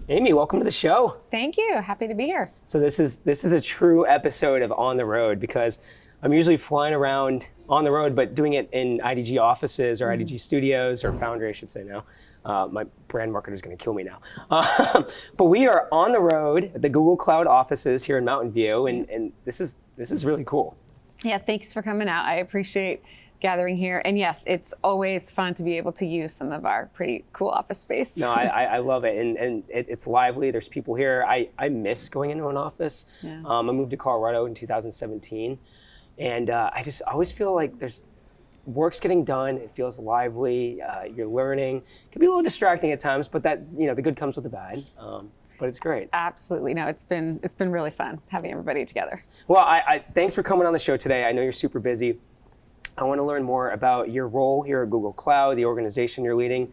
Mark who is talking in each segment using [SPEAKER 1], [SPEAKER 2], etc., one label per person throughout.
[SPEAKER 1] Aimee, welcome to the show.
[SPEAKER 2] Thank you. Happy to be here.
[SPEAKER 1] So this is a true episode of On the Road because I'm usually flying around on the road, but doing it in IDG offices or IDG studios or Foundry, I should say now. My brand marketer is going to kill me now. But we are on the road at the Google Cloud offices here in Mountain View, and this is really cool.
[SPEAKER 2] Yeah, thanks for coming out. I appreciate gathering here. And yes, it's always fun to be able to use some of our pretty cool office space.
[SPEAKER 1] No, I love it. And it's lively. There's people here. I miss going into an office.
[SPEAKER 2] Yeah.
[SPEAKER 1] I moved to Colorado in 2017. And I always feel like there's work's getting done. It feels lively. You're learning. It can be a little distracting at times, but that, the good comes with the bad. But it's great.
[SPEAKER 2] Absolutely. No, it's been really fun having everybody together.
[SPEAKER 1] Well, I thanks for coming on the show today. I know you're super busy. I want to learn more about your role here at Google Cloud, the organization you're leading.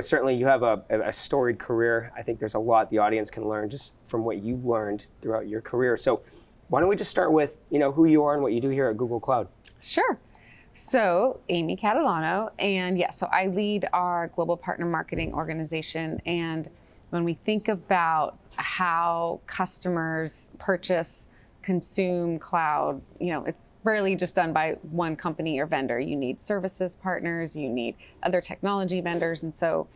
[SPEAKER 1] Certainly you have a storied career. I think there's a lot the audience can learn just from what you've learned throughout your career. So why don't we just start with, who you are and what you do here at Google Cloud?
[SPEAKER 2] Sure. So Aimee Catalano, and so I lead our global partner marketing organization. And when we think about how customers purchase, consume cloud, it's rarely just done by one company or vendor. You need services partners, you need other technology vendors. And so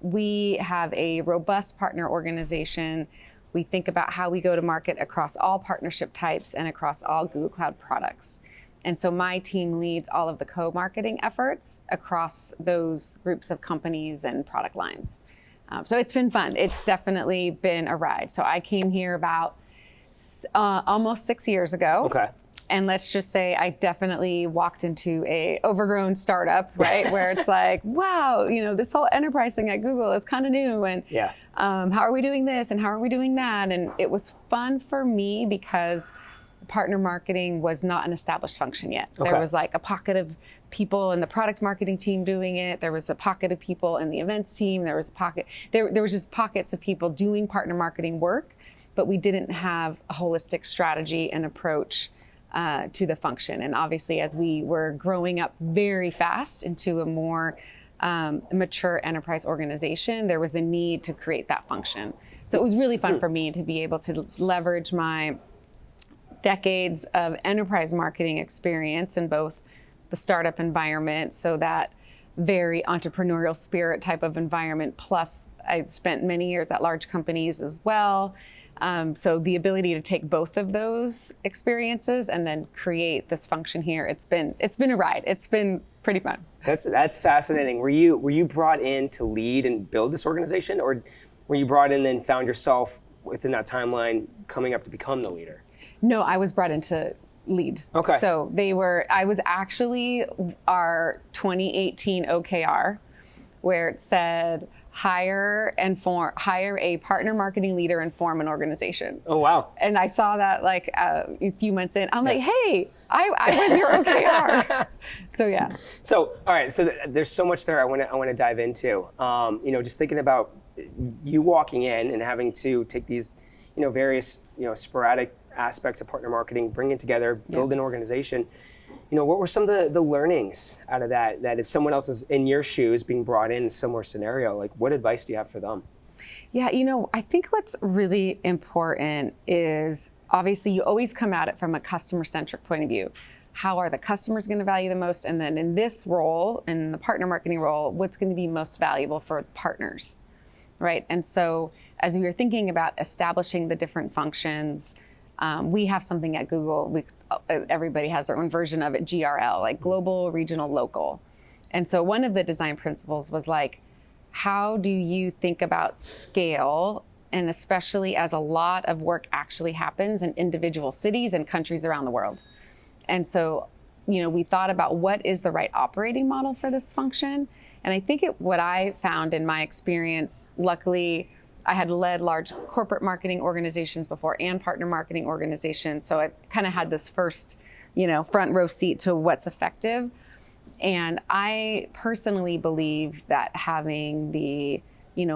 [SPEAKER 2] we have a robust partner organization. We think about how we go to market across all partnership types and across all Google Cloud products. And so my team leads all of the co-marketing efforts across those groups of companies and product lines. So it's been fun. It's definitely been a ride. So I came here about almost 6 years ago.
[SPEAKER 1] Okay.
[SPEAKER 2] And let's just say I definitely walked into a overgrown startup, right? Where it's like, wow, this whole enterprise thing at Google is kind of new. And how are we doing this? And how are we doing that? And it was fun for me because partner marketing was not an established function yet.
[SPEAKER 1] Okay.
[SPEAKER 2] There was like a pocket of people in the product marketing team doing it. There was a pocket of people in the events team. There was just pockets of people doing partner marketing work, but we didn't have a holistic strategy and approach to the function. And obviously, as we were growing up very fast into a more mature enterprise organization, there was a need to create that function. So it was really fun for me to be able to leverage my decades of enterprise marketing experience in both the startup environment, so that very entrepreneurial spirit type of environment, plus I spent many years at large companies as well. So the ability to take both of those experiences and then create this function here, it's been a ride. It's been pretty fun.
[SPEAKER 1] That's fascinating. Were you brought in to lead and build this organization, or were you brought in and then found yourself within that timeline coming up to become the leader?
[SPEAKER 2] No, I was brought in to lead. Okay. So I was actually our 2018 OKR, where it said, hire a partner marketing leader and form an organization.
[SPEAKER 1] Oh, wow.
[SPEAKER 2] And I saw that like a few months in. I'm like, hey, I was your OKR. So yeah.
[SPEAKER 1] So, all right. So there's so much there I want to dive into. Just thinking about you walking in and having to take these, various, sporadic aspects of partner marketing, bring it together, build an organization. What were some of the learnings out of that if someone else is in your shoes being brought in a similar scenario, like what advice do you have for them?
[SPEAKER 2] Yeah, I think what's really important is obviously you always come at it from a customer-centric point of view. How are the customers going to value the most? And then in this role, in the partner marketing role, what's going to be most valuable for partners, right? And so as we were thinking about establishing the different functions, we have something at Google, everybody has their own version of it, GRL, like global, regional, local. And so one of the design principles was like, how do you think about scale? And especially as a lot of work actually happens in individual cities and countries around the world. And so, we thought about what is the right operating model for this function. And I think what I found in my experience, luckily, I had led large corporate marketing organizations before and partner marketing organizations. So I kind of had this first, front row seat to what's effective. And I personally believe that having the,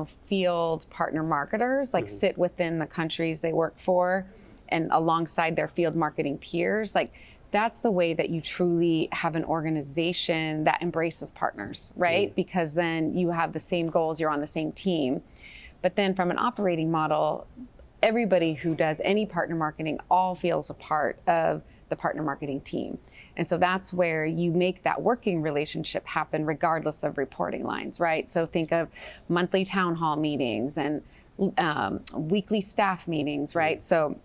[SPEAKER 2] field partner marketers sit within the countries they work for and alongside their field marketing peers, that's the way that you truly have an organization that embraces partners, right? Because then you have the same goals, you're on the same team. But then from an operating model, everybody who does any partner marketing all feels a part of the partner marketing team. And so that's where you make that working relationship happen regardless of reporting lines, right? So think of monthly town hall meetings and weekly staff meetings, right? So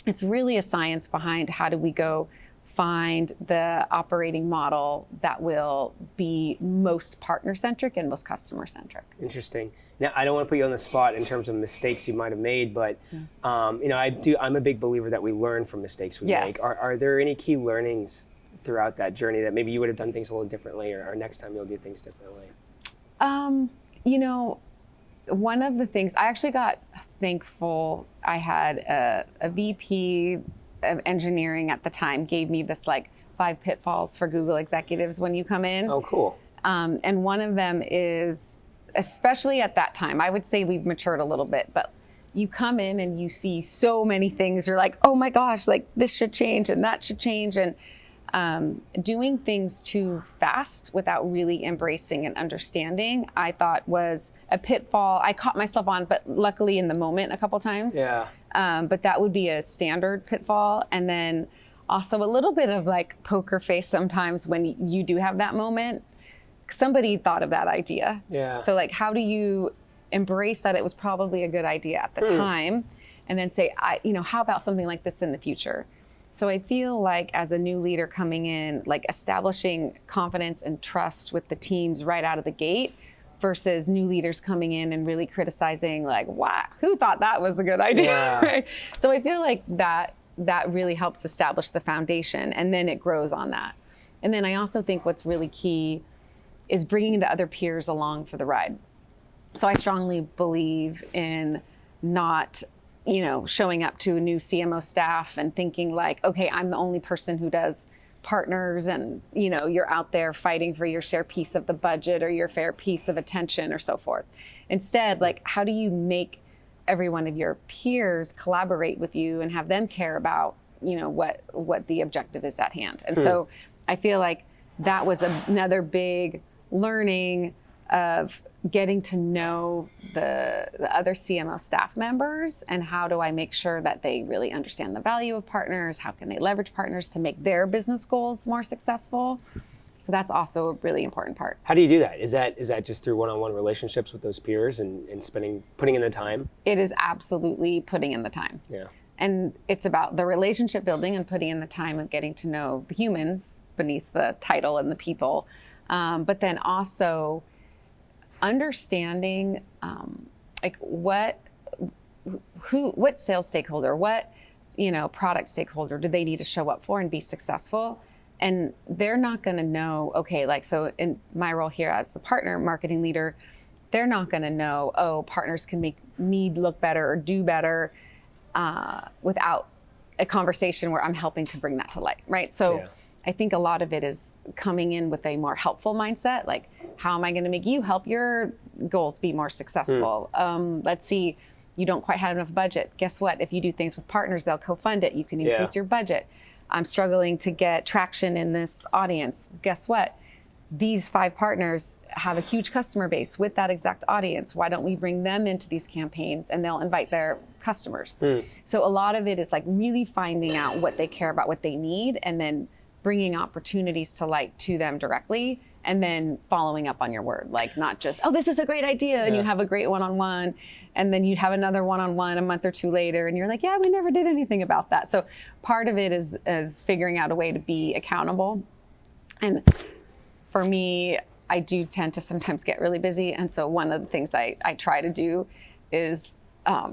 [SPEAKER 2] it's really a science behind how do we go find the operating model that will be most partner-centric and most customer-centric.
[SPEAKER 1] Interesting. Now, I don't want to put you on the spot in terms of mistakes you might have made, but I'm a big believer that we learn from mistakes we make. Are there any key learnings throughout that journey that maybe you would have done things a little differently, or next time you'll do things differently?
[SPEAKER 2] One of the things, I actually got thankful. I had a VP of engineering at the time gave me this 5 pitfalls for Google executives when you come in.
[SPEAKER 1] Oh, cool.
[SPEAKER 2] And one of them is, especially at that time, I would say we've matured a little bit, but you come in and you see so many things. You're like, oh my gosh, this should change and that should change. And doing things too fast without really embracing and understanding, I thought was a pitfall. I caught myself on, but luckily in the moment a couple times.
[SPEAKER 1] Yeah.
[SPEAKER 2] But that would be a standard pitfall. And then also a little bit of poker face sometimes when you do have that moment. Somebody thought of that idea.
[SPEAKER 1] Yeah.
[SPEAKER 2] So how do you embrace that it was probably a good idea at the time, and then say, how about something like this in the future? So I feel like as a new leader coming in, establishing confidence and trust with the teams right out of the gate versus new leaders coming in and really criticizing wow, who thought that was a good idea?
[SPEAKER 1] Yeah.
[SPEAKER 2] Right? So I feel like that really helps establish the foundation, and then it grows on that. And then I also think what's really key is bringing the other peers along for the ride. So I strongly believe in not showing up to a new CMO staff and thinking okay, I'm the only person who does partners, and you're out there fighting for your share piece of the budget or your fair piece of attention or so forth. Instead, how do you make every one of your peers collaborate with you and have them care about what the objective is at hand? And so I feel like that was another big learning of getting to know the other CMO staff members, and how do I make sure that they really understand the value of partners? How can they leverage partners to make their business goals more successful? So that's also a really important part.
[SPEAKER 1] How do you do that? Is that just through one-on-one relationships with those peers and putting in the time?
[SPEAKER 2] It is absolutely putting in the time.
[SPEAKER 1] Yeah.
[SPEAKER 2] And it's about the relationship building and putting in the time of getting to know the humans beneath the title and the people. But then also understanding what sales stakeholder, what product stakeholder do they need to show up for and be successful. And they're not going to know, so in my role here as the partner marketing leader, they're not going to know, partners can make me look better or do better without a conversation where I'm helping to bring that to light, right? So yeah. I think a lot of it is coming in with a more helpful mindset, how am I going to make you help your goals be more successful? Let's see, you don't quite have enough budget. Guess what? If you do things with partners, they'll co-fund it. You can increase your budget. I'm struggling to get traction in this audience. Guess what? These 5 partners have a huge customer base with that exact audience. Why don't we bring them into these campaigns and they'll invite their customers? So a lot of it is really finding out what they care about, what they need, and then bringing opportunities to light to them directly, and then following up on your word. Not just, this is a great idea, and you have a great one-on-one, and then you have another one-on-one a month or 2 later, and you're like, yeah, we never did anything about that. So part of it is figuring out a way to be accountable. And for me, I do tend to sometimes get really busy, and so one of the things I try to do is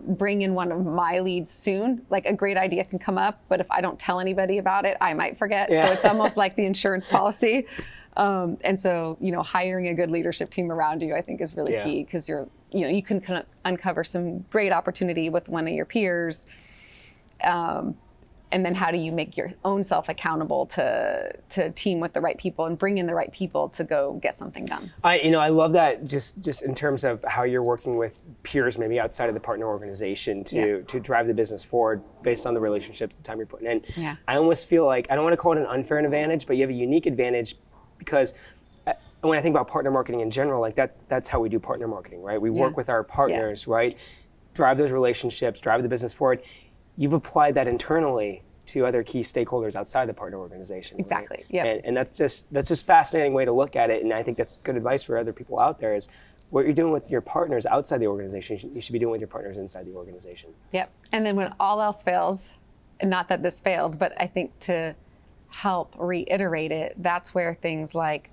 [SPEAKER 2] bring in one of my leads soon. A great idea can come up, but if I don't tell anybody about it, I might forget. Yeah. So it's almost like the insurance policy. And so, hiring a good leadership team around you, I think, is really key, because you can kind of uncover some great opportunity with one of your peers. And then how do you make your own self accountable to team with the right people and bring in the right people to go get something done?
[SPEAKER 1] I love that, just in terms of how you're working with peers maybe outside of the partner organization to drive the business forward based on the relationships, the time you're putting in.
[SPEAKER 2] Yeah.
[SPEAKER 1] I almost feel like, I don't want to call it an unfair advantage, but you have a unique advantage because when I think about partner marketing in general, like that's how we do partner marketing, right? We work with our partners, right? Drive those relationships, drive the business forward. You've applied that internally to other key stakeholders outside the partner organization.
[SPEAKER 2] Exactly.
[SPEAKER 1] Right?
[SPEAKER 2] Yeah.
[SPEAKER 1] And that's just fascinating way to look at it. And I think that's good advice for other people out there is what you're doing with your partners outside the organization, you should be doing with your partners inside the organization.
[SPEAKER 2] Yep. And then when all else fails, and not that this failed, but I think to help reiterate it, that's where things like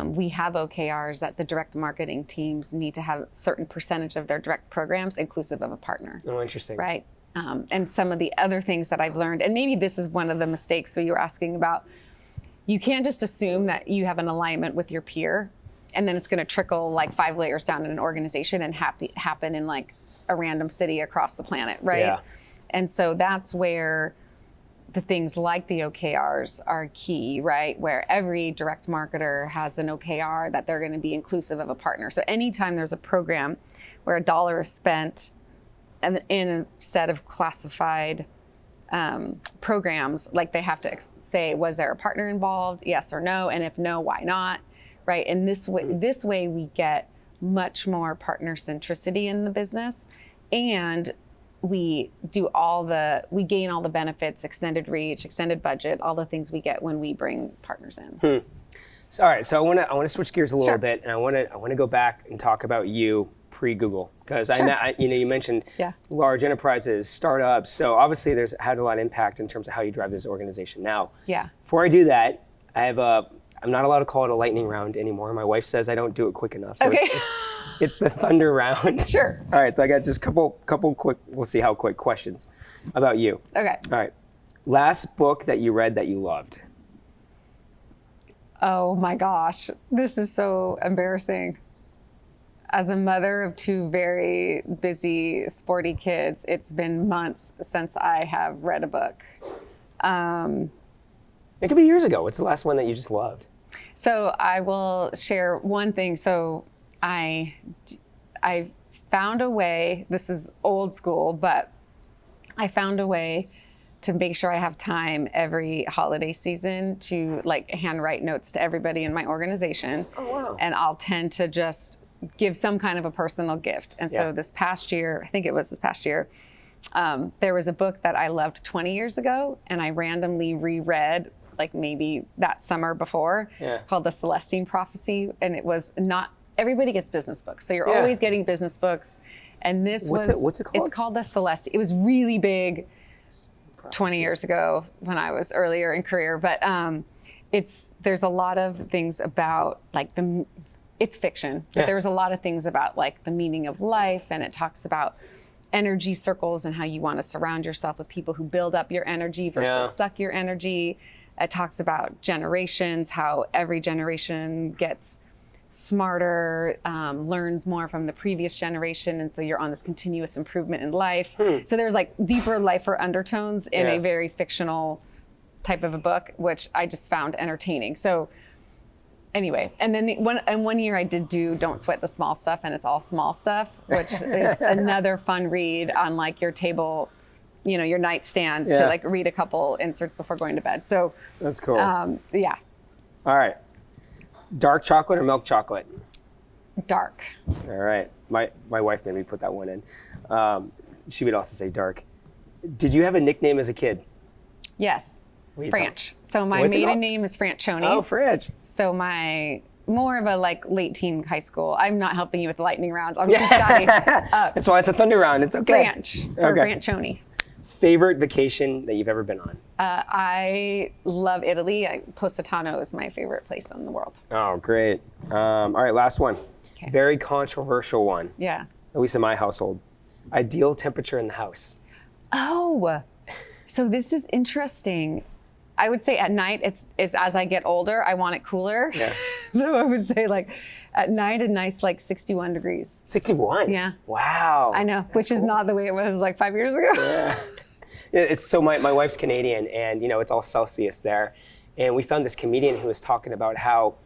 [SPEAKER 2] we have OKRs that the direct marketing teams need to have a certain percentage of their direct programs inclusive of a partner.
[SPEAKER 1] Oh, interesting.
[SPEAKER 2] Right. And some of the other things that I've learned, and maybe this is one of the mistakes so you were asking about, you can't just assume that you have an alignment with your peer and then it's going to trickle like 5 layers down in an organization and happen in like a random city across the planet, right?
[SPEAKER 1] Yeah.
[SPEAKER 2] And so that's where the things like the OKRs are key, right? Where every direct marketer has an OKR that they're going to be inclusive of a partner. So anytime there's a program where $1 is spent and in a set of classified programs, like they have to say, was there a partner involved? Yes or no? And if no, why not? Right? And this way we get much more partner centricity in the business, and we gain all the benefits, extended reach, extended budget, all the things we get when we bring partners in.
[SPEAKER 1] So, all right, so I want to switch gears a little
[SPEAKER 2] Sure.
[SPEAKER 1] bit, and I want to go back and talk about you pre-Google, because
[SPEAKER 2] Sure.
[SPEAKER 1] you mentioned large enterprises, startups. So obviously, there's had a lot of impact in terms of how you drive this organization. Now,
[SPEAKER 2] Yeah.
[SPEAKER 1] before I do that, I'm not allowed to call it a lightning round anymore. My wife says I don't do it quick enough. So
[SPEAKER 2] Okay.
[SPEAKER 1] it's the thunder round.
[SPEAKER 2] Sure.
[SPEAKER 1] All right, so I got just a couple quick. We'll see how quick questions about you.
[SPEAKER 2] Okay.
[SPEAKER 1] All right, last book that you read that you loved.
[SPEAKER 2] Oh my gosh, this is so embarrassing. As a mother of 2 very busy, sporty kids, it's been months since I have read a book.
[SPEAKER 1] It could be years ago. What's the last one that you just loved?
[SPEAKER 2] So I will share one thing. So I found a way, this is old school, but I found a way to make sure I have time every holiday season to like handwrite notes to everybody in my organization.
[SPEAKER 1] Oh, wow.
[SPEAKER 2] And I'll tend to just give some kind of a personal gift. And so this past year, I think it was this past year, there was a book that I loved 20 years ago and I randomly reread like maybe that summer before, called The Celestine Prophecy. And it was not, everybody gets business books. So you're always getting business books. And this
[SPEAKER 1] what's it called?
[SPEAKER 2] It's called The Celestine. It was really big 20 years ago when I was earlier in Currier. But there's a lot of things about like it's fiction, but there's a lot of things about like the meaning of life. And it talks about energy circles and how you want to surround yourself with people who build up your energy versus suck your energy. It talks about generations, how every generation gets smarter, learns more from the previous generation. And so you're on this continuous improvement in life. So there's like deeper lifer undertones in a very fictional type of a book, which I just found entertaining. So anyway, and then one year I did do Don't Sweat the Small Stuff, and it's all small stuff, which is another fun read on like your table, your nightstand to like read a couple inserts before going to bed. So
[SPEAKER 1] that's cool.
[SPEAKER 2] Yeah.
[SPEAKER 1] All right. Dark chocolate or milk chocolate?
[SPEAKER 2] Dark.
[SPEAKER 1] All right. My wife made me put that one in. She would also say dark. Did you have a nickname as a kid?
[SPEAKER 2] Yes. Franch. So my
[SPEAKER 1] What's it
[SPEAKER 2] maiden
[SPEAKER 1] called?
[SPEAKER 2] name is Franchoni.
[SPEAKER 1] Oh, Franch.
[SPEAKER 2] So more of a like late teen high school. I'm not helping you with the lightning round. I'm just dying up.
[SPEAKER 1] That's why it's a thunder round. It's okay.
[SPEAKER 2] Franch or Franchoni.
[SPEAKER 1] Favorite vacation that you've ever been on?
[SPEAKER 2] I love Italy. Positano is my favorite place in the world.
[SPEAKER 1] Oh, great. All right, last one.
[SPEAKER 2] Okay.
[SPEAKER 1] Very controversial one.
[SPEAKER 2] Yeah.
[SPEAKER 1] At least in my household. Ideal temperature in the house.
[SPEAKER 2] Oh, so this is interesting. I would say at night, it's as I get older, I want it cooler.
[SPEAKER 1] Yeah.
[SPEAKER 2] So I would say like at night, a nice like 61 degrees.
[SPEAKER 1] 61?
[SPEAKER 2] Yeah.
[SPEAKER 1] Wow.
[SPEAKER 2] I know, which is not the way it was like 5 years ago.
[SPEAKER 1] Yeah. It's so my wife's Canadian, and it's all Celsius there. And we found this comedian who was talking about how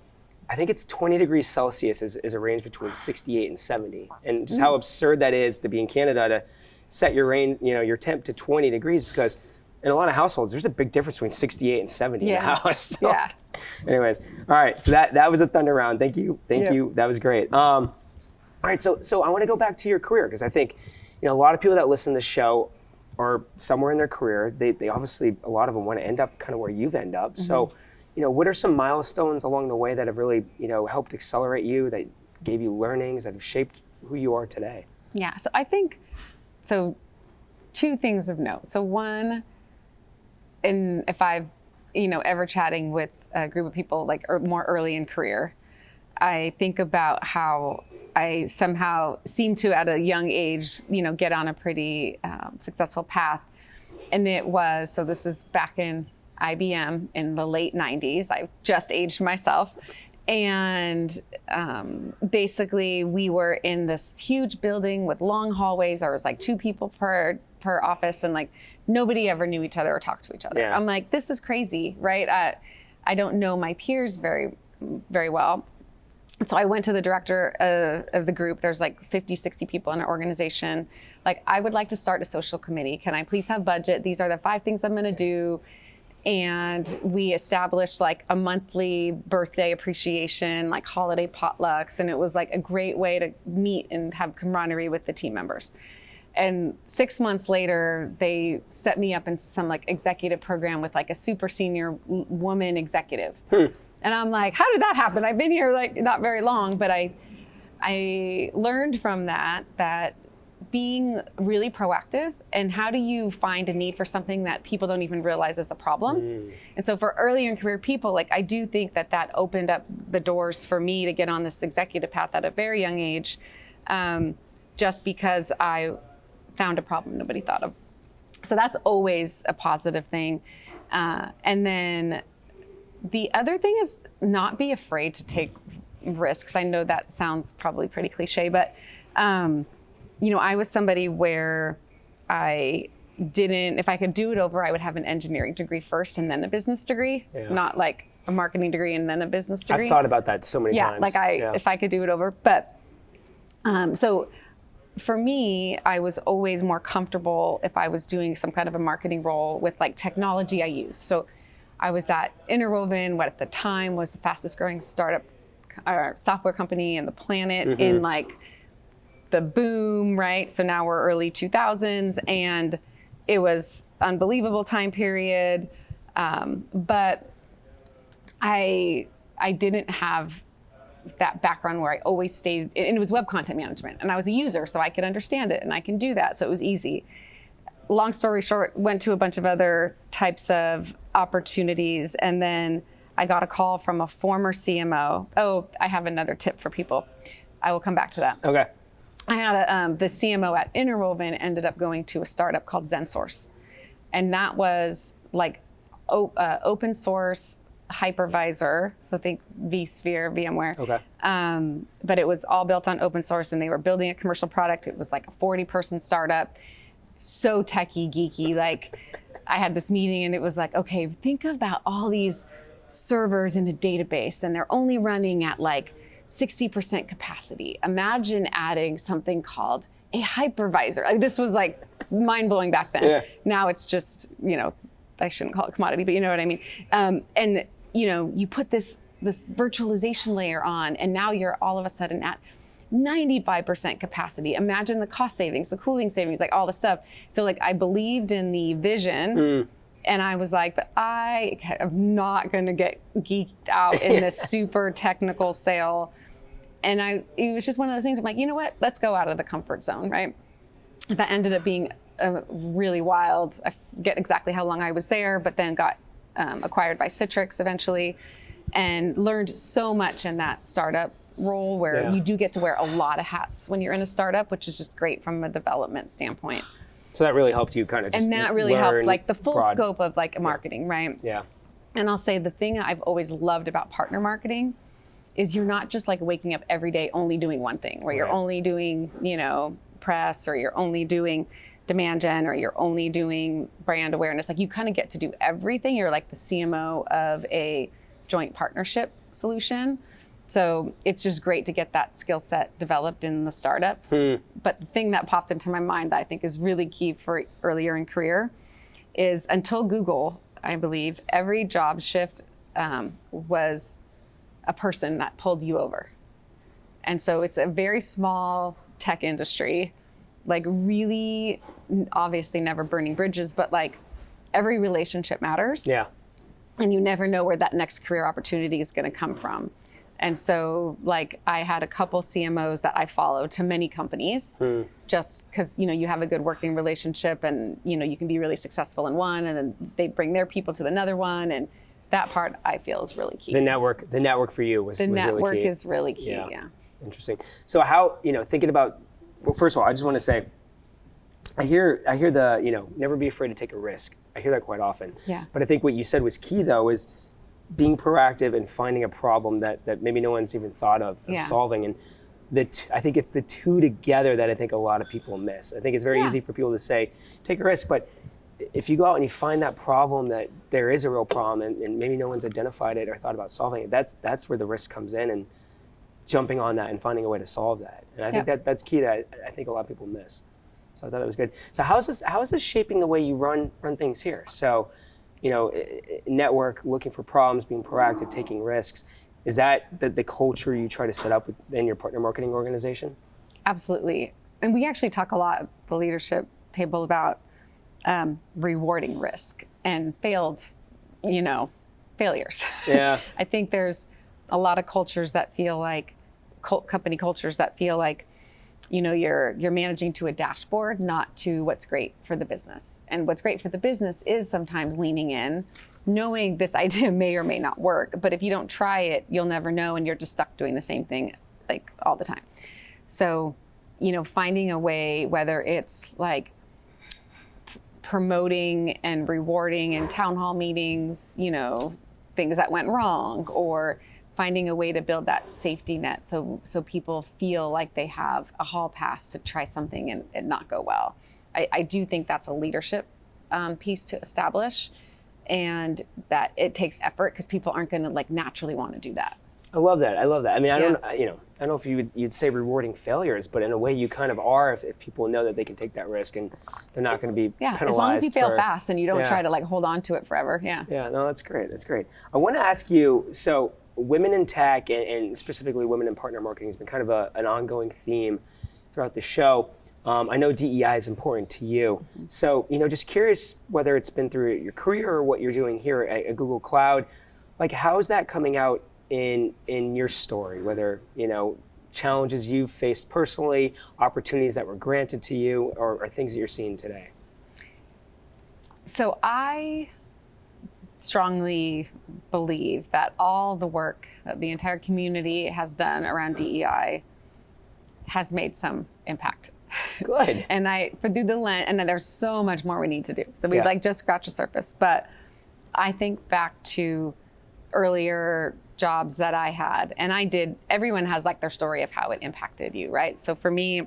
[SPEAKER 1] I think it's 20 degrees Celsius is a range between 68 and 70. And just how absurd that is to be in Canada to set your range, your temp to 20 degrees, because in a lot of households, there's a big difference between 68 and 70 in the house. So,
[SPEAKER 2] Yeah.
[SPEAKER 1] Anyways, all right. So that was a thunder round. Thank you. That was great. All right. So I want to go back to your career because I think, a lot of people that listen to this show are somewhere in their career. They obviously, a lot of them want to end up kind of where you've ended up. Mm-hmm. So, what are some milestones along the way that have really, helped accelerate you, that gave you learnings, that have shaped who you are today?
[SPEAKER 2] Yeah. So I think, two things of note. So one, and if I've, ever chatting with a group of people like more early in career, I think about how I somehow seem to, at a young age, get on a pretty successful path. And so this is back in IBM in the late 90s. I've just aged myself. And basically we were in this huge building with long hallways. There was like 2 people per office, and like nobody ever knew each other or talked to each other. Yeah. I'm like, this is crazy, right? I don't know my peers very, very well. So I went to the director of the group. There's like 50, 60 people in our organization. Like, I would like to start a social committee. Can I please have budget? These are the 5 things I'm gonna do. And we established like a monthly birthday appreciation, like holiday potlucks. And it was like a great way to meet and have camaraderie with the team members. And 6 months later, they set me up into some like executive program with like a super senior woman executive. And I'm like, how did that happen? I've been here like not very long, but I learned from that being really proactive, and how do you find a need for something that people don't even realize is a problem? And so for earlier in career people, like, I do think that opened up the doors for me to get on this executive path at a very young age, just because I found a problem nobody thought of. So that's always a positive thing. And then the other thing is not be afraid to take risks. I know that sounds probably pretty cliche, but I was somebody where if I could do it over, I would have an engineering degree first and then a business degree, not like a marketing degree and then a business degree.
[SPEAKER 1] I've thought about that so many times.
[SPEAKER 2] If I could do it over. But so for me, I was always more comfortable if I was doing some kind of a marketing role with like technology I used. So I was at Interwoven, what at the time was the fastest growing startup software company in the planet, in like the boom, right? So now we're early 2000s, and it was unbelievable time period. But I didn't have that background where I always stayed, and it was web content management, and I was a user, so I could understand it and I can do that. So it was easy. Long story short, went to a bunch of other types of opportunities, and then I got a call from a former CMO. Oh, I have another tip for people. I will come back to that.
[SPEAKER 1] Okay.
[SPEAKER 2] I had the CMO at Interwoven ended up going to a startup called ZenSource. And that was like open source hypervisor. So think vSphere, VMware.
[SPEAKER 1] Okay.
[SPEAKER 2] But it was all built on open source, and they were building a commercial product. It was like a 40-person startup. So techie, geeky. Like, I had this meeting and it was like, okay, think about all these servers in a database and they're only running at like 60% capacity. Imagine adding something called a hypervisor. Like, this was like mind-blowing back then. Yeah. Now it's just, I shouldn't call it commodity, but you know what I mean? And you put this virtualization layer on, and now you're all of a sudden at 95% capacity. Imagine the cost savings, the cooling savings, like all the stuff. So like, I believed in the vision, and I was like, but I am not gonna get geeked out in this super technical sale. And it was just one of those things, I'm like, you know what, let's go out of the comfort zone, right? That ended up being really wild. I forget exactly how long I was there, but then got acquired by Citrix eventually, and learned so much in that startup role where you do get to wear a lot of hats when you're in a startup, which is just great from a development standpoint.
[SPEAKER 1] So that really helped you kind of just
[SPEAKER 2] and that really helped like the full scope of like marketing, right?
[SPEAKER 1] Yeah.
[SPEAKER 2] And I'll say the thing I've always loved about partner marketing is you're not just like waking up every day only doing one thing, where you're only doing, press, or you're only doing demand gen, or you're only doing brand awareness. Like, you kind of get to do everything. You're like the CMO of a joint partnership solution. So it's just great to get that skill set developed in the startups. But the thing that popped into my mind that I think is really key for earlier in career is, until Google, I believe, every job shift was a person that pulled you over. And so it's a very small tech industry, like really obviously never burning bridges, but like every relationship matters.
[SPEAKER 1] Yeah.
[SPEAKER 2] And you never know where that next career opportunity is going to come from. And so like I had a couple CMOs that I followed to many companies just because, you know, you have a good working relationship and, you know, you can be really successful in one and then they bring their people to another one. And that part I feel is really key.
[SPEAKER 1] The network for you was
[SPEAKER 2] the network
[SPEAKER 1] really key.
[SPEAKER 2] is really key. Yeah.
[SPEAKER 1] Interesting. So how, you know, thinking about, well, first of all, I just want to say, I hear the, you know, never be afraid to take a risk. I hear that quite often.
[SPEAKER 2] Yeah.
[SPEAKER 1] But I think what you said was key though, is being proactive and finding a problem that maybe no one's even thought of solving. And I think it's the two together that I think a lot of people miss. I think it's very easy for people to say, take a risk, but if you go out and you find that problem, that there is a real problem and maybe no one's identified it or thought about solving it, that's where the risk comes in and jumping on that and finding a way to solve that. And I think that's key that I think a lot of people miss. So I thought that was good. So how is this shaping the way you run things here? So, you know, network, looking for problems, being proactive, taking risks. Is that the culture you try to set up within your partner marketing organization?
[SPEAKER 2] Absolutely. And we actually talk a lot at the leadership table about rewarding risk and failures.
[SPEAKER 1] Yeah.
[SPEAKER 2] I think there's a lot of cultures that feel like, company cultures that feel like, you know, you're managing to a dashboard, not to what's great for the business. And what's great for the business is sometimes leaning in, knowing this idea may or may not work. But if you don't try it, you'll never know, and you're just stuck doing the same thing like all the time. So, you know, finding a way, whether it's like promoting and rewarding in town hall meetings, you know, things that went wrong, or finding a way to build that safety net so people feel like they have a hall pass to try something and not go well. I do think that's a leadership piece to establish, and that it takes effort because people aren't going to like naturally want to do that.
[SPEAKER 1] I love that. I mean, I don't know if you'd say rewarding failures, but in a way you kind of are if people know that they can take that risk and they're not going to be penalized.
[SPEAKER 2] As long as you fail fast and you don't try to like hold on to it forever. Yeah.
[SPEAKER 1] Yeah, no, that's great. That's great. I want to ask you, so women in tech and specifically women in partner marketing has been kind of an ongoing theme throughout the show. I know DEI is important to you. Mm-hmm. So, you know, just curious whether it's been through your career or what you're doing here at Google Cloud, like how is that coming out in your story, whether, you know, challenges you've faced personally, opportunities that were granted to you, or things that you're seeing today?
[SPEAKER 2] So I strongly believe that all the work that the entire community has done around DEI has made some impact.
[SPEAKER 1] Good.
[SPEAKER 2] And through the lens, and there's so much more we need to do. So we've like just scratched the surface. But I think back to earlier jobs that I had, and everyone has like their story of how it impacted you, right? So for me,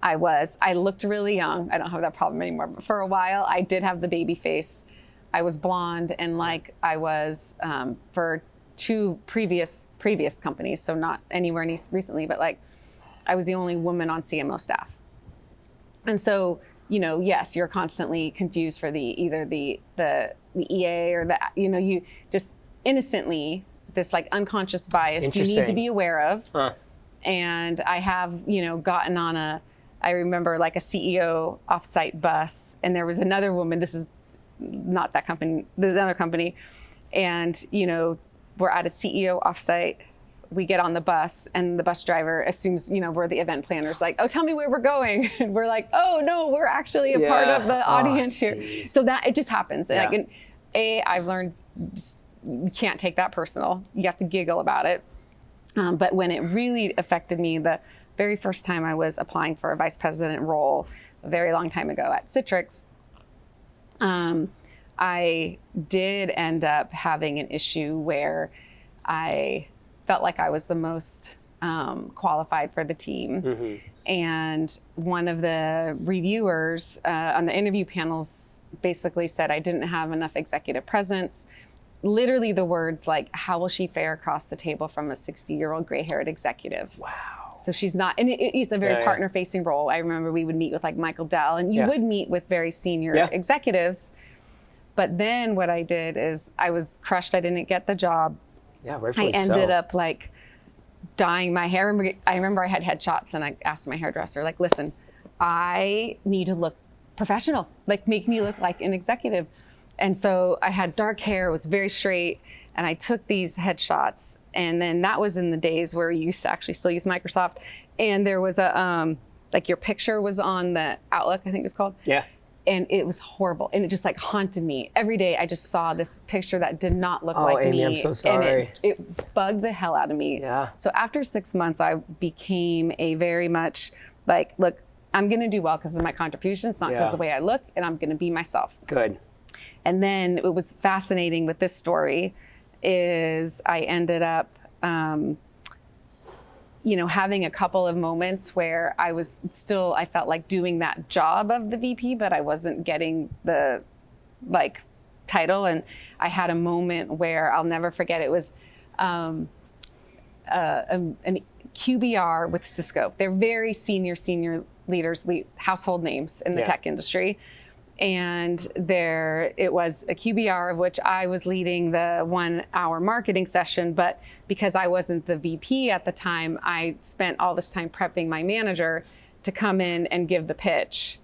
[SPEAKER 2] I looked really young. I don't have that problem anymore, but for a while I did have the baby face. I was blonde, and like I was for two previous companies, so not anywhere recently, but like I was the only woman on CMO staff. And so, you know, yes, you're constantly confused for either the EA or you know, you just innocently, this like unconscious bias you need to be aware of. Huh. And I have, you know, gotten on I remember like a CEO offsite bus, and there was another woman, this is not that company, there's another company. And, you know, we're at a CEO offsite, we get on the bus, and the bus driver assumes, you know, we're the event planners, like, oh, tell me where we're going. And we're like, oh no, we're actually a part of the audience here. So that, it just happens. Yeah. Like, I've learned you can't take that personal. You have to giggle about it. But when it really affected me, the very first time I was applying for a vice president role a very long time ago at Citrix, I did end up having an issue where I felt like I was the most qualified for the team. Mm-hmm. And one of the reviewers on the interview panels basically said I didn't have enough executive presence. Literally the words like, how will she fare across the table from a 60-year-old gray-haired executive? Wow. So she's not, and it's a very partner-facing role. I remember we would meet with like Michael Dell, and you would meet with very senior executives. But then what I did is I was crushed. I didn't get the job.
[SPEAKER 1] Yeah,
[SPEAKER 2] I
[SPEAKER 1] rightfully
[SPEAKER 2] ended
[SPEAKER 1] so.
[SPEAKER 2] up like dyeing my hair. I remember I had headshots and I asked my hairdresser, like, listen, I need to look professional, like make me look like an executive. And so I had dark hair, it was very straight, and I took these headshots. And then that was in the days where you used to actually still use Microsoft. And there was a, like your picture was on the Outlook, I think it's called.
[SPEAKER 1] Yeah.
[SPEAKER 2] And it was horrible. And it just like haunted me. Every day I just saw this picture that did not look like
[SPEAKER 1] Aimee,
[SPEAKER 2] me.
[SPEAKER 1] I'm so sorry.
[SPEAKER 2] And it bugged the hell out of me.
[SPEAKER 1] Yeah.
[SPEAKER 2] So after 6 months, I became a very much like, look, I'm gonna do well because of my contributions, not because of the way I look, and I'm gonna be myself.
[SPEAKER 1] Good.
[SPEAKER 2] And then it was fascinating with this story is I ended up, having a couple of moments where I felt like doing that job of the VP, but I wasn't getting the title. And I had a moment where I'll never forget. It was an QBR with Cisco. They're very senior leaders, household names in the tech industry. And it was a QBR of which I was leading the 1 hour marketing session, but because I wasn't the VP at the time, I spent all this time prepping my manager to come in and give the pitch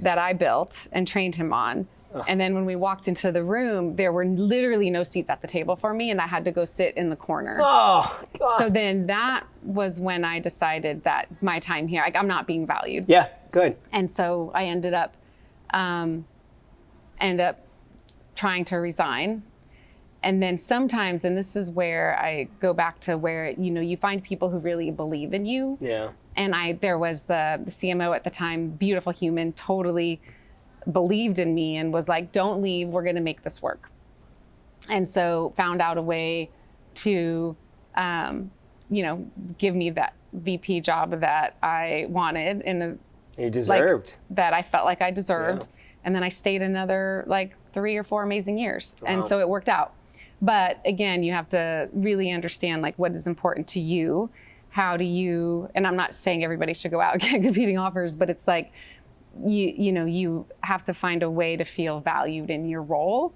[SPEAKER 2] that I built and trained him on. And then when we walked into the room, there were literally no seats at the table for me, and I had to go sit in the corner.
[SPEAKER 1] Oh, God.
[SPEAKER 2] So then that was when I decided that my time here, I'm not being valued.
[SPEAKER 1] Yeah, good.
[SPEAKER 2] And so I ended up trying to resign. And then sometimes, and this is where I go back to where, you find people who really believe in you.
[SPEAKER 1] Yeah.
[SPEAKER 2] And there was the CMO at the time, beautiful human, totally believed in me and was like, don't leave, we're gonna make this work. And so found out a way to, give me that VP job that I wanted
[SPEAKER 1] You deserved.
[SPEAKER 2] that I felt like I deserved. Yeah. And then I stayed another 3 or 4 amazing years. Wow. And so it worked out. But again, you have to really understand what is important to you. How do you, and I'm not saying everybody should go out and get competing offers, but it's you have to find a way to feel valued in your role.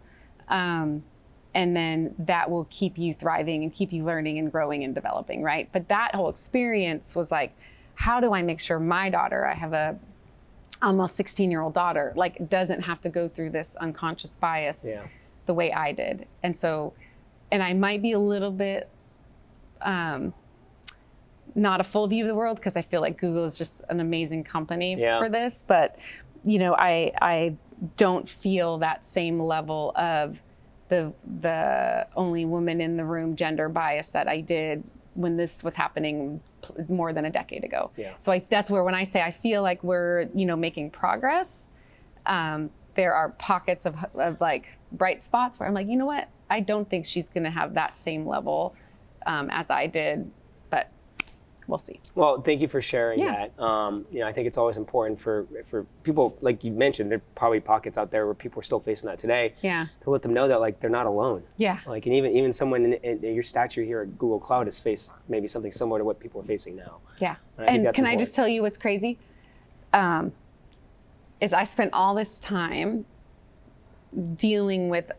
[SPEAKER 2] And then that will keep you thriving and keep you learning and growing and developing, right? But that whole experience was how do I make sure my daughter, I have a almost 16-year-old daughter, doesn't have to go through this unconscious bias the way I did. And so, and I might be a little bit not a full view of the world because I feel like Google is just an amazing company for this, but I don't feel that same level of the only woman in the room gender bias that I did when this was happening more than a decade ago. Yeah. So that's where when I say I feel like we're making progress, there are pockets of bright spots where I'm like, you know what? I don't think she's going to have that same level as I did, but we'll see.
[SPEAKER 1] Well, thank you for sharing that. I think it's always important for people, like you mentioned, there are probably pockets out there where people are still facing that today. Yeah. To let them know that they're not alone. Yeah. And even someone in your stature here at Google Cloud has faced maybe something similar to what people are facing now. Yeah. And can I just
[SPEAKER 2] tell you what's crazy? Is I spent all this time dealing with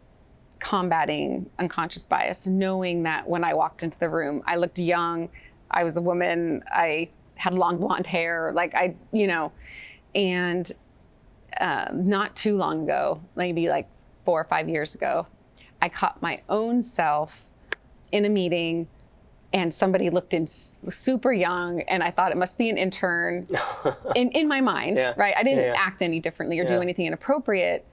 [SPEAKER 2] combating unconscious bias, knowing that when I walked into the room, I looked young, I was a woman, I had long blonde hair, and not too long ago, maybe 4 or 5 years ago, I caught my own self in a meeting and somebody looked in super young and I thought it must be an intern in my mind, right? I didn't act any differently or do anything inappropriate.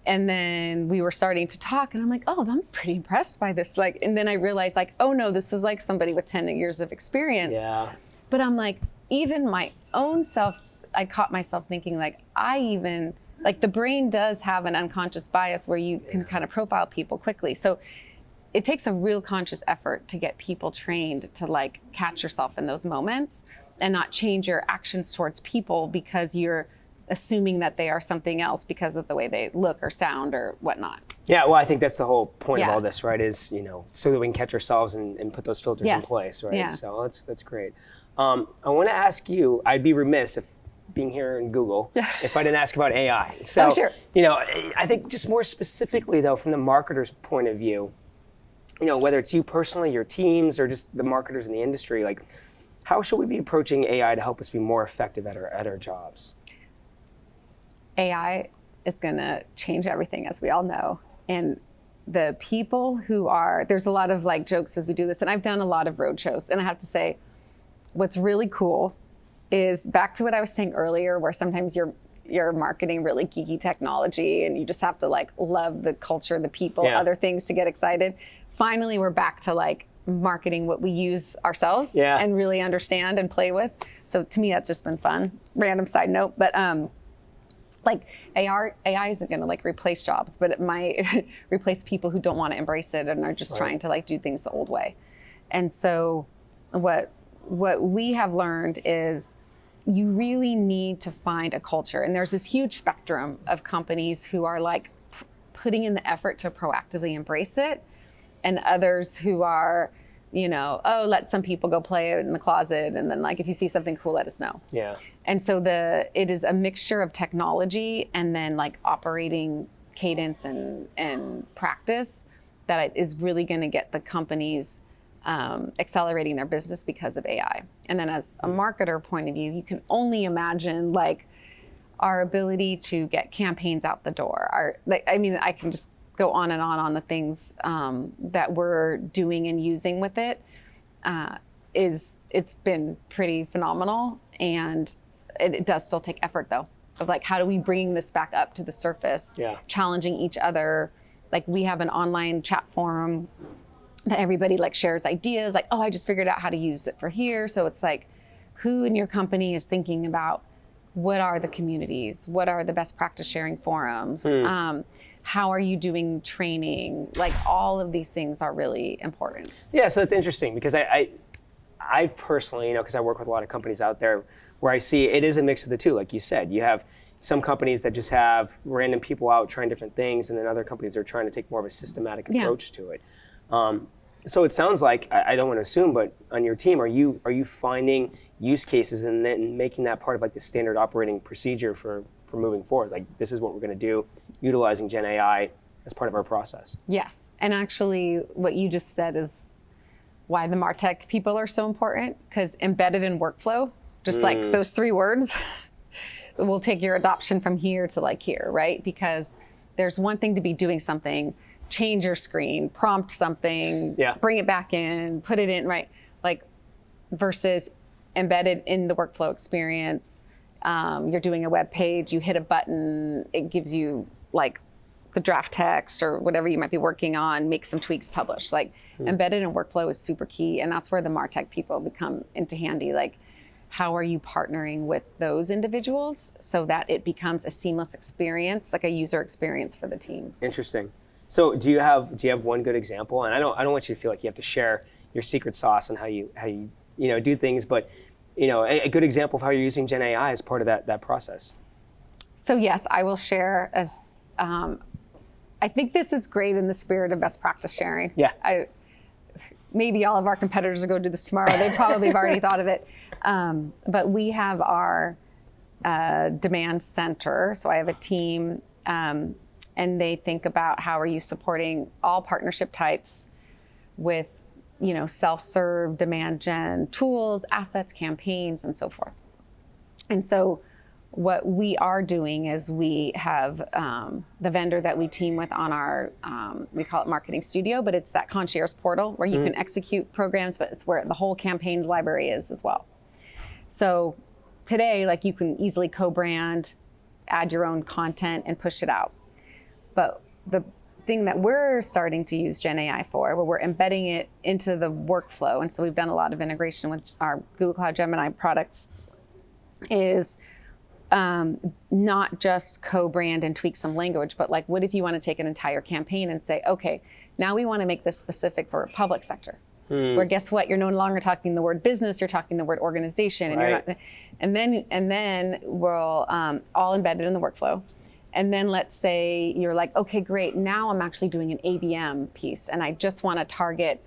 [SPEAKER 2] And then we were starting to talk and I'm like, oh, I'm pretty impressed by this. And then I realized oh no, this is somebody with 10 years of experience. Yeah. But I'm even my own self, I caught myself thinking the brain does have an unconscious bias where you can kind of profile people quickly. So it takes a real conscious effort to get people trained to catch yourself in those moments and not change your actions towards people because you're assuming that they are something else because of the way they look or sound or whatnot.
[SPEAKER 1] Yeah, well, I think that's the whole point of all this, right? Is, so that we can catch ourselves and put those filters in place, right? Yeah. So that's great. I want to ask you, I'd be remiss if being here in Google if I didn't ask about AI. So,
[SPEAKER 2] Oh, sure.
[SPEAKER 1] I think just more specifically though, from the marketer's point of view, whether it's you personally, your teams, or just the marketers in the industry, like how should we be approaching AI to help us be more effective at our jobs?
[SPEAKER 2] AI is going to change everything, as we all know. And the people there's a lot of like jokes as we do this, and I've done a lot of road shows, and I have to say, what's really cool is back to what I was saying earlier, where sometimes you're marketing really geeky technology and you just have to like love the culture, the people, other things to get excited. Finally, we're back to like marketing what we use ourselves and really understand and play with. So to me, that's just been fun. Random side note, but like AI isn't going to like replace jobs, but it might replace people who don't want to embrace it and are just trying to like do things the old way. And so what we have learned is you really need to find a culture. And there's this huge spectrum of companies who are like putting in the effort to proactively embrace it, and others who are, let some people go play it in the closet, and then like if you see something cool, let us know.
[SPEAKER 1] Yeah.
[SPEAKER 2] And so it is a mixture of technology and then like operating cadence and practice that is really going to get the companies accelerating their business because of AI. And then as a marketer point of view, you can only imagine like our ability to get campaigns out the door. I can just go on and on the things that we're doing and using with it. It's been pretty phenomenal, and it does still take effort though, of like how do we bring this back up to the surface, challenging each other. Like we have an online chat forum that everybody like shares ideas, like, oh, I just figured out how to use it for here. So it's like, who in your company is thinking about what are the communities, what are the best practice sharing forums, how are you doing training? Like all of these things are really important.
[SPEAKER 1] Yeah, so it's interesting because I personally, because I work with a lot of companies out there where I see it is a mix of the two. Like you said, you have some companies that just have random people out trying different things, and then other companies are trying to take more of a systematic approach to it. So it sounds like, I don't want to assume, but on your team, are you finding use cases and then making that part of like the standard operating procedure for moving forward? Like this is what we're going to do, utilizing Gen AI as part of our process.
[SPEAKER 2] Yes, and actually what you just said is why the MarTech people are so important, because embedded in workflow, just like those 3 words, will take your adoption from here to like here, right? Because there's one thing to be doing something, change your screen, prompt something, bring it back in, put it in, right? Like versus embedded in the workflow experience. You're doing a web page, you hit a button, it gives you like the draft text or whatever you might be working on, make some tweaks, publish. Like embedded in workflow is super key. And that's where the MarTech people become into handy. Like, how are you partnering with those individuals so that it becomes a seamless experience, like a user experience for the teams?
[SPEAKER 1] Interesting. So do you have one good example? And I don't want you to feel like you have to share your secret sauce and how you do things, but a good example of how you're using Gen AI as part of that process.
[SPEAKER 2] So yes, I will share as I think this is great in the spirit of best practice sharing.
[SPEAKER 1] Yeah.
[SPEAKER 2] Maybe all of our competitors will go do this tomorrow. They probably have already thought of it. But we have our demand center. So I have a team, and they think about how are you supporting all partnership types with, self-serve demand gen tools, assets, campaigns, and so forth. And so what we are doing is we have the vendor that we team with on our, we call it Marketing Studio, but it's that concierge portal where you can execute programs, but it's where the whole campaign library is as well. So today, like you can easily co-brand, add your own content and push it out. But the thing that we're starting to use Gen AI for, where we're embedding it into the workflow, and so we've done a lot of integration with our Google Cloud Gemini products, is not just co-brand and tweak some language, but like, what if you want to take an entire campaign and say, okay, now we want to make this specific for public sector, where guess what? You're no longer talking the word business, you're talking the word organization, and you're not, and then we'll all embedded in the workflow. And then let's say you're like, okay, great, now I'm actually doing an ABM piece, and I just want to target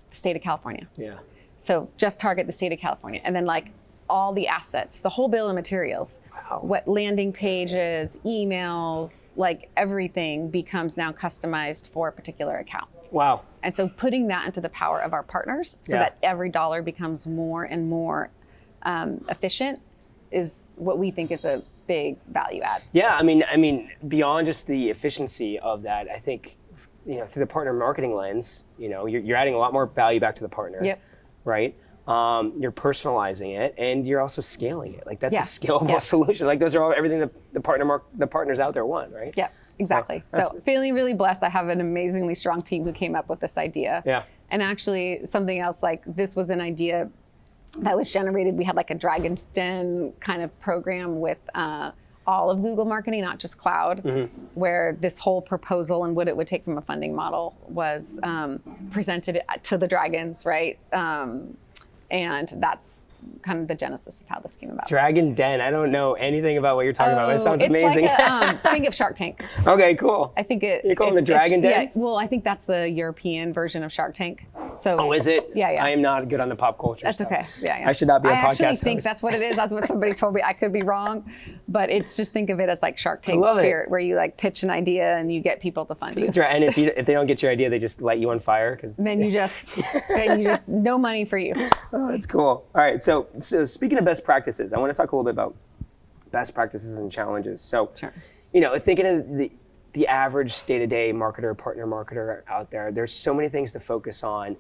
[SPEAKER 2] the state of California.
[SPEAKER 1] Yeah.
[SPEAKER 2] So just target the state of California, and then like, all the assets, the whole bill of materials.
[SPEAKER 1] Wow.
[SPEAKER 2] What landing pages, emails, like everything becomes now customized for a particular account.
[SPEAKER 1] Wow.
[SPEAKER 2] And so putting that into the power of our partners so that every dollar becomes more and more efficient is what we think is a big value add.
[SPEAKER 1] Yeah, I mean, beyond just the efficiency of that, I think, through the partner marketing lens, you're adding a lot more value back to the partner.
[SPEAKER 2] Yep.
[SPEAKER 1] Right? You're personalizing it, and you're also scaling it. Like that's
[SPEAKER 2] Yes.
[SPEAKER 1] a scalable solution. Like those are all everything that the partners out there want, right?
[SPEAKER 2] Yeah, exactly. So feeling really blessed. I have an amazingly strong team who came up with this idea.
[SPEAKER 1] Yeah.
[SPEAKER 2] And actually something else, like this was an idea that was generated. We had like a Dragon's Den kind of program with all of Google marketing, not just cloud, where this whole proposal and what it would take from a funding model was presented to the Dragons, right? And that's kind of the genesis of how this came about.
[SPEAKER 1] Dragon Den. I don't know anything about what you're talking about. It sounds
[SPEAKER 2] it's
[SPEAKER 1] amazing.
[SPEAKER 2] Like think of Shark Tank.
[SPEAKER 1] Okay, cool.
[SPEAKER 2] I think
[SPEAKER 1] You call them the Dragon Dens?
[SPEAKER 2] Yeah, well, I think that's the European version of Shark Tank. So.
[SPEAKER 1] Oh, is it?
[SPEAKER 2] Yeah.
[SPEAKER 1] I am not good on the pop culture
[SPEAKER 2] That's
[SPEAKER 1] stuff.
[SPEAKER 2] okay. Yeah.
[SPEAKER 1] I should not be a podcast
[SPEAKER 2] I actually think
[SPEAKER 1] host.
[SPEAKER 2] that's what it is. That's what somebody told me. I could be wrong, but it's just think of it as like Shark Tank
[SPEAKER 1] love it.
[SPEAKER 2] spirit, where you like pitch an idea and you get people to fund you.
[SPEAKER 1] And if they don't get your idea, they just light you on fire.
[SPEAKER 2] Then you just no money for you.
[SPEAKER 1] Oh, that's cool. All right. So speaking of best practices, I want to talk a little bit about best practices and challenges. So,
[SPEAKER 2] Sure.
[SPEAKER 1] Thinking of the average day-to-day marketer, partner marketer out there, there's so many things to focus on.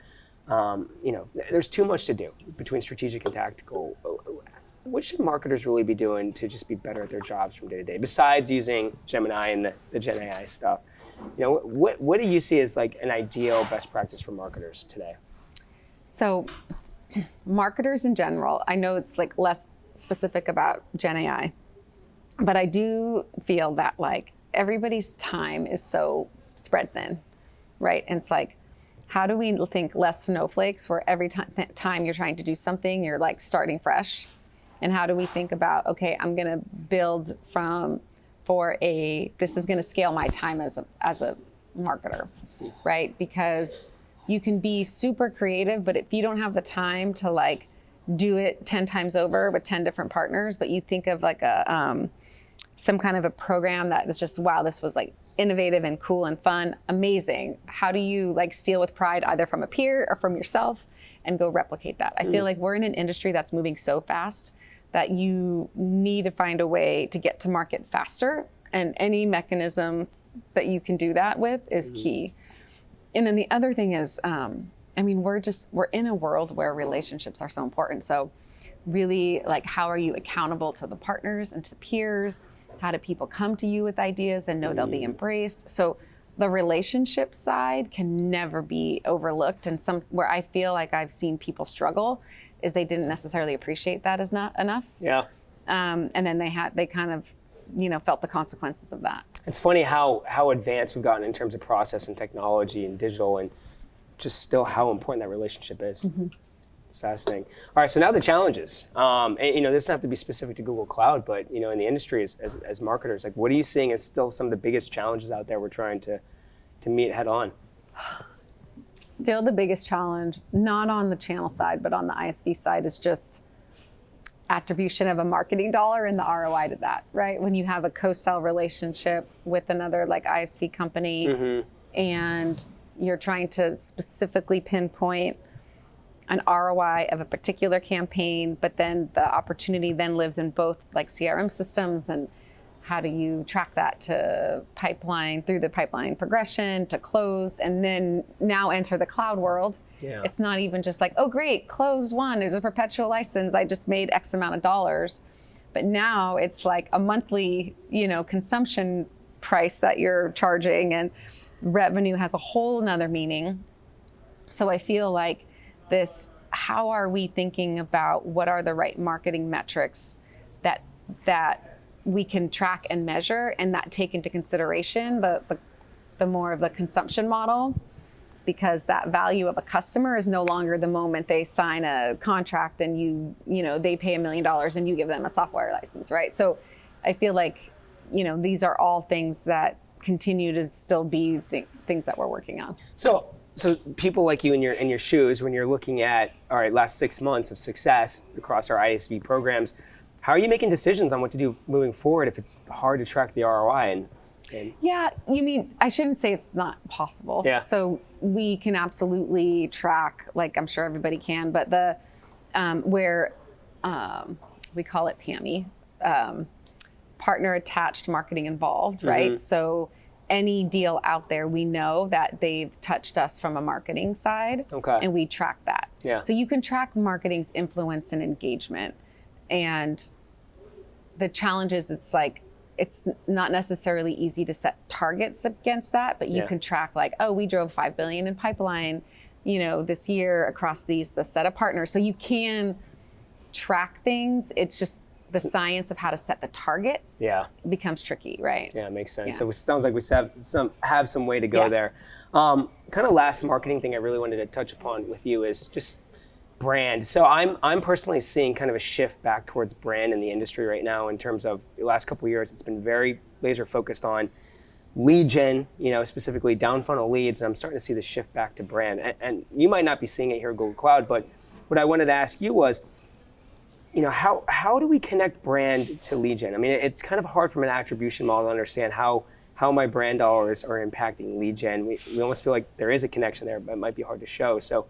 [SPEAKER 1] There's too much to do between strategic and tactical. What should marketers really be doing to just be better at their jobs from day to day, besides using Gemini and the Gen AI stuff? What do you see as like an ideal best practice for marketers today?
[SPEAKER 2] So, marketers in general, I know it's like less specific about Gen AI, but I do feel that like everybody's time is so spread thin, right? And it's like, how do we think less snowflakes where every time you're trying to do something, you're like starting fresh? And how do we think about, okay, I'm gonna build this is gonna scale my time as a marketer, right? Because you can be super creative, but if you don't have the time to like do it 10 times over with 10 different partners, but you think of like some kind of a program that is just, wow, this was like innovative and cool and fun, amazing. How do you like steal with pride either from a peer or from yourself and go replicate that? I feel like we're in an industry that's moving so fast that you need to find a way to get to market faster, and any mechanism that you can do that with is key. And then the other thing is, we're in a world where relationships are so important. So really, like, how are you accountable to the partners and to peers? How do people come to you with ideas and know they'll be embraced? So the relationship side can never be overlooked. And where I feel like I've seen people struggle is they didn't necessarily appreciate that as not enough.
[SPEAKER 1] Yeah.
[SPEAKER 2] And then they kind of, felt the consequences of that.
[SPEAKER 1] It's funny how advanced we've gotten in terms of process and technology and digital, and just still how important that relationship is. It's fascinating. All right, so now the challenges. And, this doesn't have to be specific to Google Cloud, but in the industry as marketers, like, what are you seeing as still some of the biggest challenges out there we're trying to meet head on?
[SPEAKER 2] Still the biggest challenge, not on the channel side, but on the ISV side, is just attribution of a marketing dollar and the ROI to that, right? When you have a co-sell relationship with another like ISV company and you're trying to specifically pinpoint an ROI of a particular campaign, but then the opportunity then lives in both like CRM systems, and how do you track that to pipeline, through the pipeline progression to close, and then now enter the cloud world.
[SPEAKER 1] Yeah.
[SPEAKER 2] It's not even just like, oh great, closed one, there's a perpetual license, I just made X amount of dollars. But now it's like a monthly, consumption price that you're charging, and revenue has a whole nother meaning. So I feel like how are we thinking about what are the right marketing metrics that we can track and measure, and that take into consideration the more of the consumption model, because that value of a customer is no longer the moment they sign a contract and they pay $1 million and you give them a software license, right? So I feel like, these are all things that continue to still be things that we're working on.
[SPEAKER 1] So So people like you in your shoes, when you're looking at, all right, last 6 months of success across our ISV programs, how are you making decisions on what to do moving forward if it's hard to track the ROI?
[SPEAKER 2] Yeah, you mean, I shouldn't say it's not possible.
[SPEAKER 1] Yeah.
[SPEAKER 2] So we can absolutely track, like I'm sure everybody can, but the where we call it PAMI, partner attached marketing involved, right? So any deal out there, we know that they've touched us from a marketing side, and we track that.
[SPEAKER 1] Yeah.
[SPEAKER 2] So you can track marketing's influence and engagement. And the challenge is it's not necessarily easy to set targets against that, but you can track like, oh, we drove $5 billion in pipeline, this year across the set of partners. So you can track things. It's just the science of how to set the target becomes tricky, right?
[SPEAKER 1] Yeah, it makes sense.
[SPEAKER 2] Yeah.
[SPEAKER 1] So it sounds like we have some way to go there. Kind of last marketing thing I really wanted to touch upon with you is just brand. So I'm personally seeing kind of a shift back towards brand in the industry right now. In terms of the last couple of years, it's been very laser focused on lead gen, specifically down funnel leads, and I'm starting to see the shift back to brand. And you might not be seeing it here at Google Cloud, but what I wanted to ask you was, how do we connect brand to lead gen? I mean, it's kind of hard from an attribution model to understand how my brand dollars are impacting lead gen. We almost feel like there is a connection there, but it might be hard to show. So,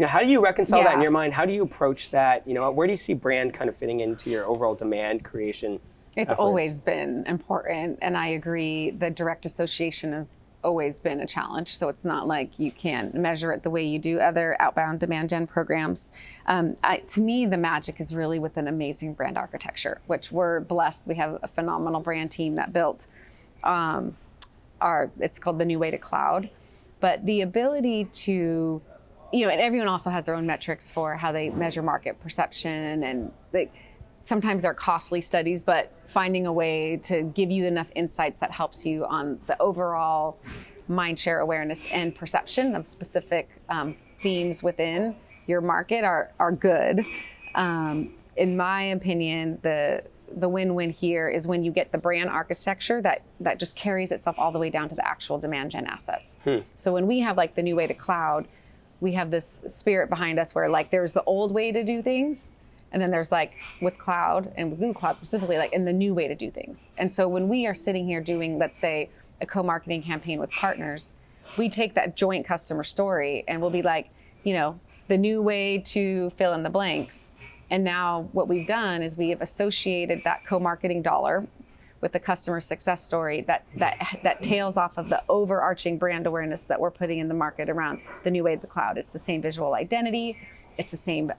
[SPEAKER 1] how do you reconcile that in your mind? How do you approach that? Where do you see brand kind of fitting into your overall demand creation
[SPEAKER 2] It's
[SPEAKER 1] efforts?
[SPEAKER 2] always been important, and I agree. The direct association has always been a challenge. So it's not like you can measure it the way you do other outbound demand gen programs. To me, the magic is really with an amazing brand architecture, which we're blessed. We have a phenomenal brand team that built it's called the New Way to Cloud. But the ability to, and everyone also has their own metrics for how they measure market perception, and sometimes they're costly studies, but finding a way to give you enough insights that helps you on the overall mind share awareness and perception of specific themes within your market are good. In my opinion, the win-win here is when you get the brand architecture that just carries itself all the way down to the actual demand gen assets. So when we have the New Way to Cloud, we have this spirit behind us where there's the old way to do things, and then there's with cloud and with Google Cloud specifically, in the new way to do things. And so when we are sitting here doing, let's say, a co-marketing campaign with partners, we take that joint customer story and we'll be the new way to fill in the blanks. And now what we've done is we have associated that co-marketing dollar with the customer success story that tails off of the overarching brand awareness that we're putting in the market around the new way of the cloud. It's the same visual identity. It's the same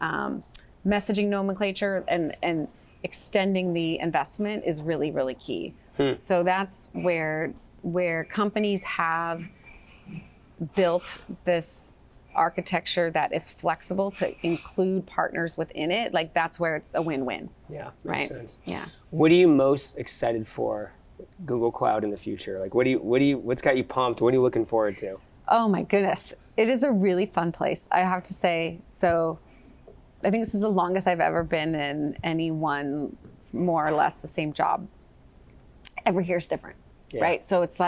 [SPEAKER 2] messaging nomenclature, and extending the investment is really, really key. So that's where companies have built this architecture that is flexible to include partners within it. That's where it's a win-win.
[SPEAKER 1] Yeah, makes sense.
[SPEAKER 2] Yeah.
[SPEAKER 1] What are you most excited for Google Cloud in the future? What's got you pumped? What are you looking forward to?
[SPEAKER 2] Oh my goodness. It is a really fun place, I have to say. So I think this is the longest I've ever been in any one, more or less the same job. Every year is different, right? So it's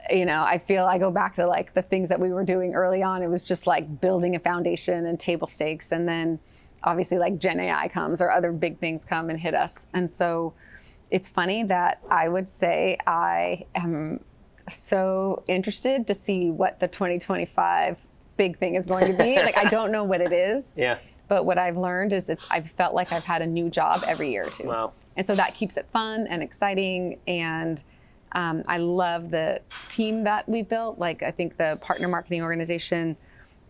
[SPEAKER 2] I feel I go back to the things that we were doing early on. It was just building a foundation and table stakes. And then obviously Gen AI comes or other big things come and hit us. And so it's funny that I would say I am so interested to see what the 2025 big thing is going to be. I don't know what it is.
[SPEAKER 1] Yeah.
[SPEAKER 2] But what I've learned is I've felt like I've had a new job every year or two.
[SPEAKER 1] Wow.
[SPEAKER 2] And so that keeps it fun and exciting. And I love the team that we've built. I think the partner marketing organization,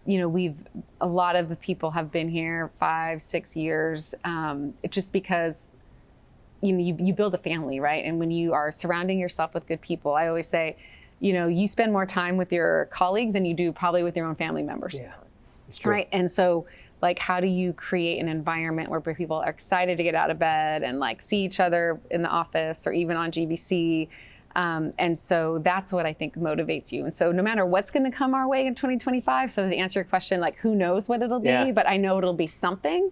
[SPEAKER 2] a lot of the people have been here 5-6 years. It's just because you build a family, right? And when you are surrounding yourself with good people, I always say, you spend more time with your colleagues than you do probably with your own family members.
[SPEAKER 1] Yeah, it's true.
[SPEAKER 2] Right. And so how do you create an environment where people are excited to get out of bed and see each other in the office or even on GVC? And so that's what I think motivates you. And so no matter what's going to come our way in 2025, so to answer your question, who knows what it'll be, but I know it'll be something.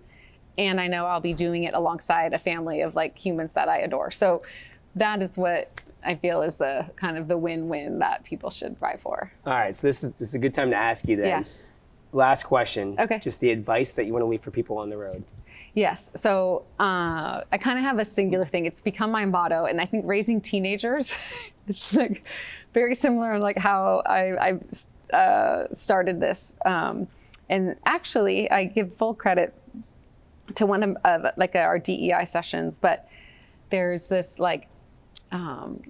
[SPEAKER 2] And I know I'll be doing it alongside a family of humans that I adore. So that is what I feel is the kind of the win-win that people should strive for.
[SPEAKER 1] All right, so this is a good time to ask you then.
[SPEAKER 2] Yeah.
[SPEAKER 1] Last question.
[SPEAKER 2] Okay.
[SPEAKER 1] Just the advice that you want to leave for people on the road.
[SPEAKER 2] Yes. So I kind of have a singular thing. It's become my motto, and I think raising teenagers, it's like very similar in like how I started this. And actually, I give full credit to one of like our DEI sessions, but there's this like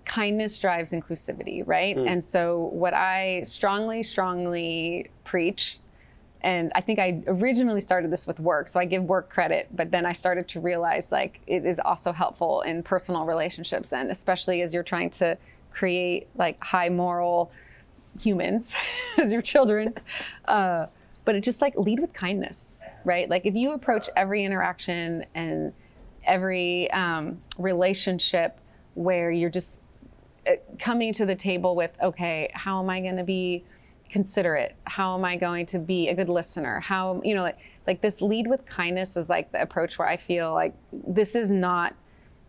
[SPEAKER 2] kindness drives inclusivity, right? And so what I strongly preach. And I think I originally started this with work, so I give work credit, but then I started to realize like it is also helpful in personal relationships, and especially as you're trying to create like high moral humans as your children. But it just like lead with kindness, right? Like if you approach every interaction and every relationship where you're just coming to the table with, okay, how am I going to be considerate? How am I going to be a good listener? How, you know, like this lead with kindness is like the approach where I feel like this is not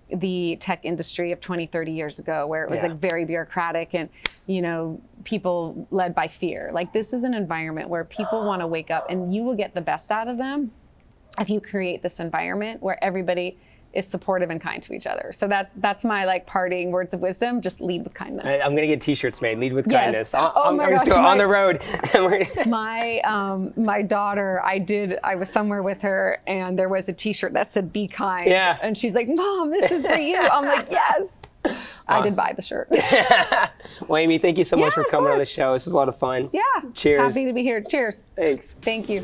[SPEAKER 2] the tech industry of 20, 30 years ago where it was like very bureaucratic and, you know, people led by fear. Like this is an environment where people want to wake up, and you will get the best out of them if you create this environment where everybody is supportive and kind to each other. So that's my like parting words of wisdom. Just lead with kindness.
[SPEAKER 1] I'm gonna get T-shirts made. Lead with
[SPEAKER 2] Yes.
[SPEAKER 1] kindness.
[SPEAKER 2] Oh my
[SPEAKER 1] I'm just
[SPEAKER 2] gosh,
[SPEAKER 1] on the road.
[SPEAKER 2] My daughter, I was somewhere with her, and there was a T-shirt that said "Be kind."
[SPEAKER 1] Yeah.
[SPEAKER 2] And she's like, "Mom, this is for you." I'm like, "Yes." I did buy the shirt.
[SPEAKER 1] Well, Aimee, thank you so much
[SPEAKER 2] Yeah,
[SPEAKER 1] for
[SPEAKER 2] of
[SPEAKER 1] coming on the
[SPEAKER 2] course.
[SPEAKER 1] show. This was a lot of fun.
[SPEAKER 2] Yeah.
[SPEAKER 1] Cheers.
[SPEAKER 2] Happy to be here. Cheers.
[SPEAKER 1] Thanks.
[SPEAKER 2] Thank you.